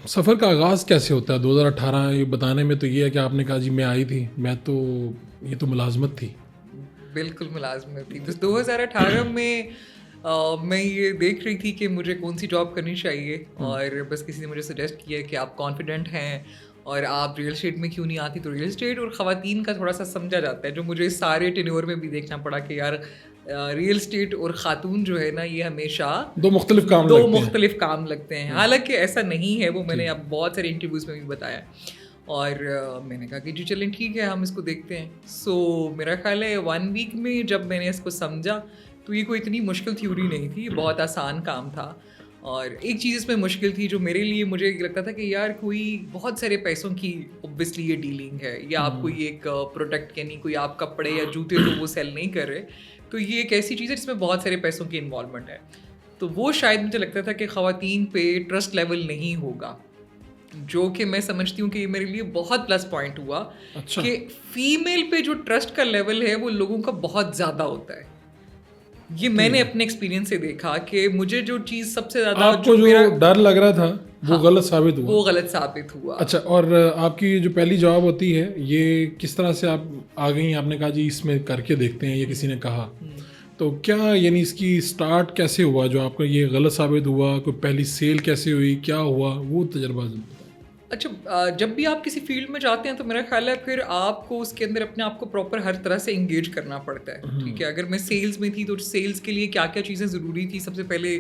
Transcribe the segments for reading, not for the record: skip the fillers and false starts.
सफ़र का आगाज़ कैसे होता है 2018 ये बताने में? तो ये है कि आपने कहा जी मैं आई थी, मैं तो ये तो मुलाजमत थी। बिल्कुल मुलाज़मत थी। बस 2018 में मैं ये देख रही थी कि मुझे कौन-सी जॉब करनी चाहिए और बस किसी ने मुझे सजेस्ट किया कि आप कॉन्फिडेंट हैं और आप रियल एस्टेट में क्यों नहीं आती? तो रियल एस्टेट और ख़वातीन का थोड़ा-सा समझा जाता है, जो मुझे इस सारे टेन्योर में भी देखना पड़ा कि यार रियल एस्टेट और ख़ातून जो है ना, ये हमेशा 2 मुख्तलिफ काम 2 लगते हैं। मुख्तलिफ काम लगते हैं। हालाँकि ऐसा नहीं है, वो मैंने जी। अब बहुत सारे इंटरव्यूज़ में भी बताया और मैंने कहा कि जी चलें ठीक है, हम इसको देखते हैं। सो मेरा ख़्याल है 1 वीक में जब मैंने इसको समझा, तो ये कोई इतनी मुश्किल थ्योरी नहीं थी, बहुत आसान काम था। और एक चीज़ इसमें मुश्किल थी जो मेरे लिए मुझे लगता था कि यार कोई बहुत सारे पैसों की ऑब्वियसली ये डीलिंग है, या आप कोई एक प्रोडक्ट यानी कोई आप कपड़े या जूते तो वो सेल नहीं कर रहे, तो ये एक ऐसी चीज़ है जिसमें बहुत सारे पैसों की इन्वॉल्वमेंट है। तो वो शायद मुझे लगता था कि ख़वातीन पे ट्रस्ट लेवल नहीं होगा, जो कि मैं समझती हूँ कि ये मेरे लिए बहुत प्लस पॉइंट हुआ अच्छा। कि फीमेल पे जो ट्रस्ट का लेवल है वो लोगों का बहुत ज़्यादा होता है। ये मैंने अपने एक्सपीरियंस से देखा कि मुझे जो चीज़ सबसे ज़्यादा आपको जो मेरा डर लग रहा था वो हाँ, गलत साबित हुआ। वो गलत साबित हुआ। अच्छा, और आपकी जो पहली जॉब होती है ये किस तरह से आप आ गई? आपने कहा जी इसमें करके देखते हैं, ये किसी ने कहा। तो क्या यानी इसकी स्टार्ट कैसे हुआ जो आपका ये गलत साबित हुआ? कोई पहली सेल कैसे हुई? क्या हुआ? वो तजुर्बा बताएं। अच्छा, जब भी आप किसी फील्ड में जाते हैं तो मेरा ख्याल है फिर आपको उसके अंदर अपने आप को प्रॉपर हर तरह से इंगेज करना पड़ता है, ठीक है? अगर मैं सेल्स में थी तो सेल्स के लिए क्या क्या चीज़ें ज़रूरी थी? सबसे पहले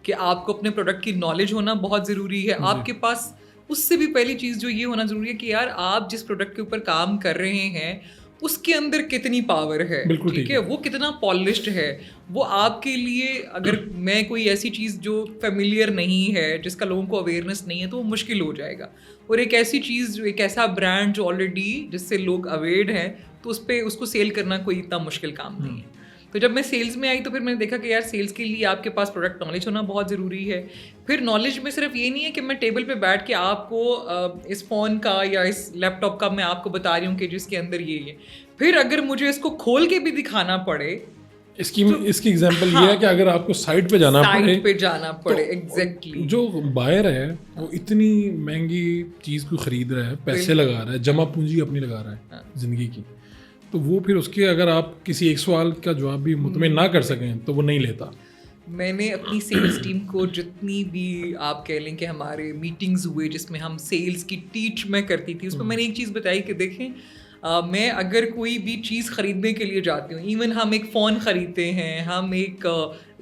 कि आपको अपने प्रोडक्ट की नॉलेज होना बहुत ज़रूरी है। आपके पास उससे भी पहली चीज़ जो ये होना ज़रूरी है कि यार आप जिस प्रोडक्ट के ऊपर काम कर रहे हैं उसके अंदर कितनी पावर है, बिल्कुल ठीक ठीक है? है। वो कितना पॉलिश्ड है, वो आपके लिए अगर मैं कोई ऐसी चीज़ जो फ़ैमिलियर नहीं है, जिसका लोगों को अवेयरनेस नहीं है, तो वो मुश्किल हो जाएगा। और एक ऐसी चीज़ जो एक ऐसा ब्रांड जो ऑलरेडी जिससे लोग अवेयर्ड हैं, तो उस पे उसको सेल करना कोई इतना मुश्किल काम नहीं है। तो जब मैं सेल्स में आई तो फिर मैंने देखा कि यार सेल्स के लिए आपके पास प्रोडक्ट नॉलेज होना बहुत ज़रूरी है। फिर नॉलेज में सिर्फ ये नहीं है कि मैं टेबल पे बैठ के आपको इस फ़ोन का या इस लैपटॉप का मैं आपको बता रही हूँ कि जिसके अंदर ये फिर अगर मुझे इसको खोल के भी दिखाना पड़े इसकी एग्जांपल ये है कि हाँ, अगर आपको साइट पे जाना पड़े, साइट पे जाना पड़े, तो एग्जैक्टली जो बायर है वो इतनी महंगी चीज़ को खरीद रहा है, पैसे लगा रहा है, जमा पूंजी अपनी लगा रहा है ज़िंदगी की, तो वो फिर उसके अगर आप किसी एक सवाल का जवाब भी मुतमिन ना कर सकें तो वो नहीं लेता। मैंने अपनी सेल्स टीम को जितनी भी आप कह लें कि हमारे मीटिंग्स हुए जिसमें हम सेल्स की टीच मैं करती थी, उसमें मैंने एक चीज़ बताई कि देखें मैं अगर कोई भी चीज़ ख़रीदने के लिए जाती हूँ, इवन हम एक फ़ोन ख़रीदते हैं, हम एक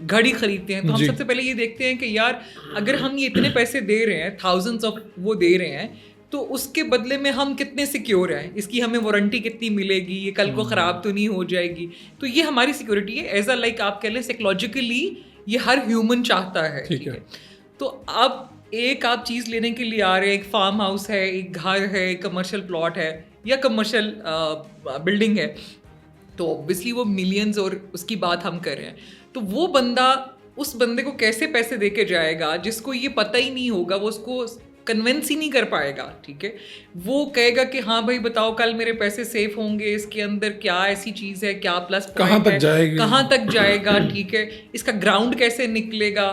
घड़ी ख़रीदते हैं, तो हम सबसे पहले ये देखते हैं कि यार अगर हम ये इतने पैसे दे रहे हैं, थाउजेंड्स ऑफ वो दे रहे हैं, तो उसके बदले में हम कितने सिक्योर हैं, इसकी हमें वारंटी कितनी मिलेगी, ये कल को ख़राब तो नहीं हो जाएगी। तो ये हमारी सिक्योरिटी है, एज अ लाइक आप कह लें साइकोलॉजिकली ये हर ह्यूमन चाहता है, ठीक है? तो अब एक आप चीज़ लेने के लिए आ रहे हैं, एक फार्म हाउस है, एक घर है, एक कमर्शियल प्लॉट है या कमर्शियल बिल्डिंग है, तो ऑब्वियसली वो मिलियंस और उसकी बात हम कर रहे हैं। तो वो बंदा उस बंदे को कैसे पैसे दे के जाएगा जिसको ये पता ही नहीं होगा, वो उसको कन्विंस ही नहीं कर पाएगा, ठीक है? वो कहेगा कि हाँ भाई बताओ कल मेरे पैसे सेफ होंगे, इसके अंदर क्या ऐसी चीज़ है, क्या प्लस पॉइंट है, कहाँ तक जाएगा, ठीक है? इसका ग्राउंड कैसे निकलेगा?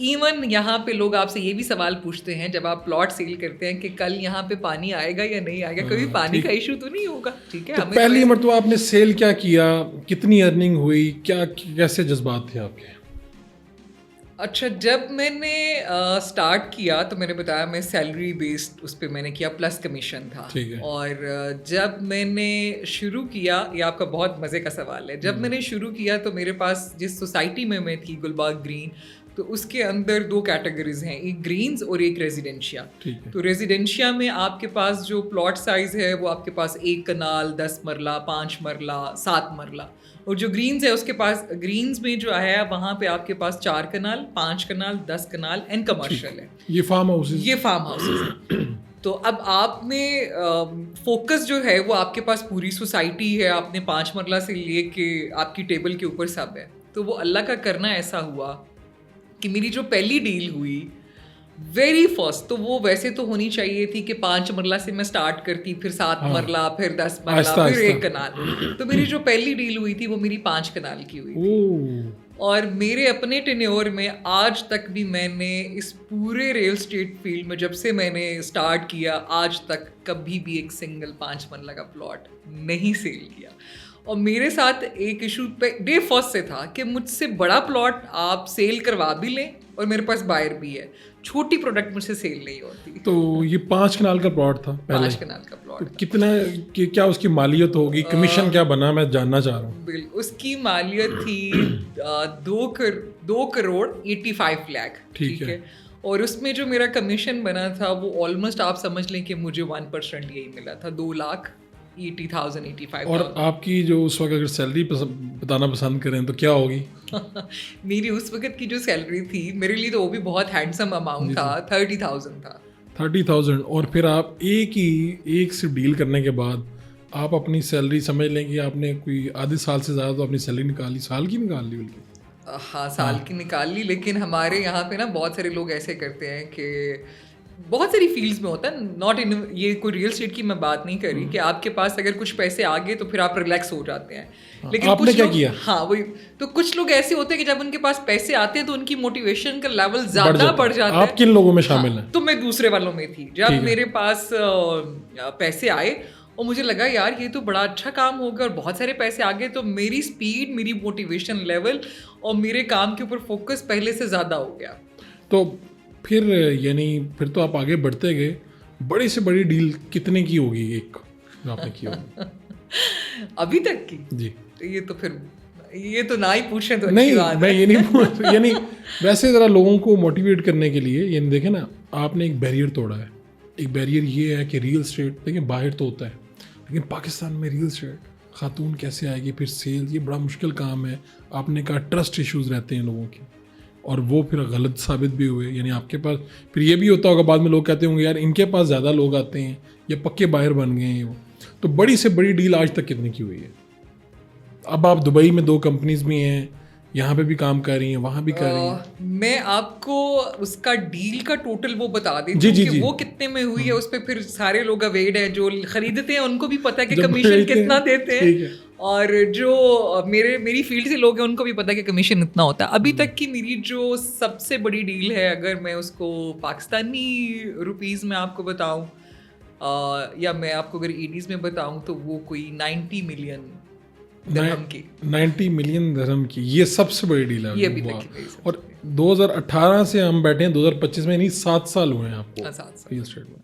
इवन यहाँ पे लोग आपसे ये भी सवाल पूछते हैं जब आप प्लॉट सेल करते हैं कि कल यहाँ पे पानी आएगा या नहीं आएगा, कभी पानी का इशू तो नहीं होगा, ठीक है? तो पहली मरतबा आपने सेल क्या किया, कितनी अर्निंग हुई, क्या कैसे जज्बात थे आपके? अच्छा, जब मैंने स्टार्ट किया तो मैंने बताया मैं सैलरी बेस्ड उस पर मैंने किया, प्लस कमीशन था। और जब मैंने शुरू किया, ये आपका बहुत मज़े का सवाल है, जब मैंने शुरू किया तो मेरे पास जिस सोसाइटी में मैं थी गुलबाग ग्रीन, तो उसके अंदर 2 कैटेगरीज हैं, एक ग्रीन्स और एक रेजिडेंशिया। तो रेजिडेंशिया में आपके पास जो प्लॉट साइज़ है वो आपके पास 1 कनाल, 10 मरला, 5 मरला, 7 मरला, और जो ग्रीन्स है उसके पास ग्रीन्स में जो है वहाँ पे आपके पास 4 कनाल, 5 कनाल, 10 कनाल एंड कमर्शियल है। ये फार्म हाउसेस है। तो अब आपने फोकस जो है वो आपके पास पूरी सोसाइटी है, आपने 5 मरला से लेके आपकी टेबल के ऊपर सब है। तो वो अल्लाह का करना ऐसा हुआ कि मेरी जो पहली डील हुई वेरी फर्स्ट, तो वो वैसे तो होनी चाहिए थी कि 5 मरला से मैं स्टार्ट करती, फिर 7 मरला, फिर 10 मरला, फिर 1 कनाल। तो मेरी जो पहली डील हुई थी वो मेरी 5 कनाल की हुई थी। और मेरे अपने टेन्योर में आज तक भी मैंने इस पूरे रियल एस्टेट फील्ड में जब से मैंने स्टार्ट किया आज तक कभी भी एक सिंगल 5 मरला का प्लॉट नहीं सेल किया। और मेरे साथ एक इशू पे डे फर्स्ट से था कि मुझसे बड़ा प्लॉट आप सेल करवा भी लें और मेरे पास बायर भी है, छोटी प्रोडक्ट मुझसे सेल नहीं होती। तो ये 5 कनाल का प्लॉट था पहले? 5 कनाल का प्लॉट। तो कितना क्या उसकी मालियत होगी, कमीशन क्या बना, मैं जानना चाह रहा हूँ। बिल्कुल, उसकी मालियत थी 2 करोड़ 85 लाख। ठीक है। और उसमें जो मेरा कमीशन बना था वो ऑलमोस्ट आप समझ लें कि मुझे 1% यही मिला था, 2,80,000 और आपकी जो उस वक्त अगर सैलरी बताना पसंद करें तो क्या होगी? मेरी उस वक्त की जो सैलरी थी मेरे लिए तो वो भी बहुत हैंडसम अमाउंट था, 30,000 था। 30,000। और फिर आप एक से डील करने के बाद आप अपनी सैलरी समझ लें कि आपने कोई आधे साल से ज़्यादा तो अपनी सैलरी निकाल ली, साल की निकाल ली बल्कि। हाँ, साल की निकाल ली। लेकिन हमारे यहाँ पे ना बहुत सारे लोग ऐसे करते हैं कि बहुत सारी फील्ड्स में होता है, नॉट इन ये कोई रियल एस्टेट की मैं बात नहीं कर रही कि आपके पास अगर कुछ पैसे आ गए तो फिर आप रिलैक्स हो जाते हैं। लेकिन आपने कुछ क्या लोग, किया? हाँ वही, तो कुछ लोग ऐसे होते हैं कि जब उनके पास पैसे आते हैं तो उनकी मोटिवेशन का लेवल ज़्यादा बढ़ जाता है। आप किन लोगों में शामिल हैं? तो मैं दूसरे वालों में थी। जब मेरे पास पैसे आए और मुझे लगा यार ये तो बड़ा अच्छा काम होगा और बहुत सारे पैसे आ गए, तो मेरी स्पीड, मेरी मोटिवेशन लेवल और मेरे काम के ऊपर फोकस पहले से ज़्यादा हो गया। तो फिर यानी फिर तो आप आगे बढ़ते गए। बड़ी से बड़ी डील कितने की होगी एक जो आपने की होगी अभी तक की? जी ये तो ना ही पूछें तो नहीं, अच्छी बात मैं है। ये नहीं पूछ यानी वैसे ज़रा लोगों को मोटिवेट करने के लिए, यानी देखें ना, आपने एक बैरियर तोड़ा है। एक बैरियर ये है कि रियल एस्टेट, देखिए बाहर तो होता है लेकिन पाकिस्तान में रियल एस्टेट खातून कैसे आएगी, फिर सेल, ये बड़ा मुश्किल काम है। आपने कहा ट्रस्ट इश्यूज़ रहते हैं लोगों के, और वो फिर गलत साबित भी हुए। यानी आपके पास फिर ये भी होता होगा, बाद में लोग कहते होंगे यार इनके पास ज़्यादा लोग आते हैं, ये पक्के बाहर बन गए हैं वो। तो बड़ी से बड़ी डील आज तक कितने की हुई है? अब आप दुबई में 2 कंपनीज भी हैं, यहाँ पे भी काम कर रही हैं, वहाँ भी कर रही हैं। मैं आपको उसका डील का टोटल वो बता देती जी, हूँ जी, कि जी। वो कितने में हुई है। उस पर फिर सारे लोग अवेड हैं, जो खरीदते हैं उनको भी पता है कि जब कमीशन खरीदते कितना हैं, देते ठीक हैं, है। और जो मेरी फील्ड से लोग हैं उनको भी पता है कि कमीशन इतना होता है। अभी तक की मेरी जो सबसे बड़ी डील है, अगर मैं उसको पाकिस्तानी रुपीज़ में आपको बताऊँ या मैं आपको अगर ईडीज़ में बताऊँ, तो वो कोई 90 मिलियन दिरहम की। 90 मिलियन दिरहम की, ये सबसे बड़ी डील है। ये अभी तक वाह। की मेरी सबसे और 2018 से हम बैठे हैं 2025 में, यानी 7 साल हुए हैं आपको 7 साल। रियल एस्टेट में।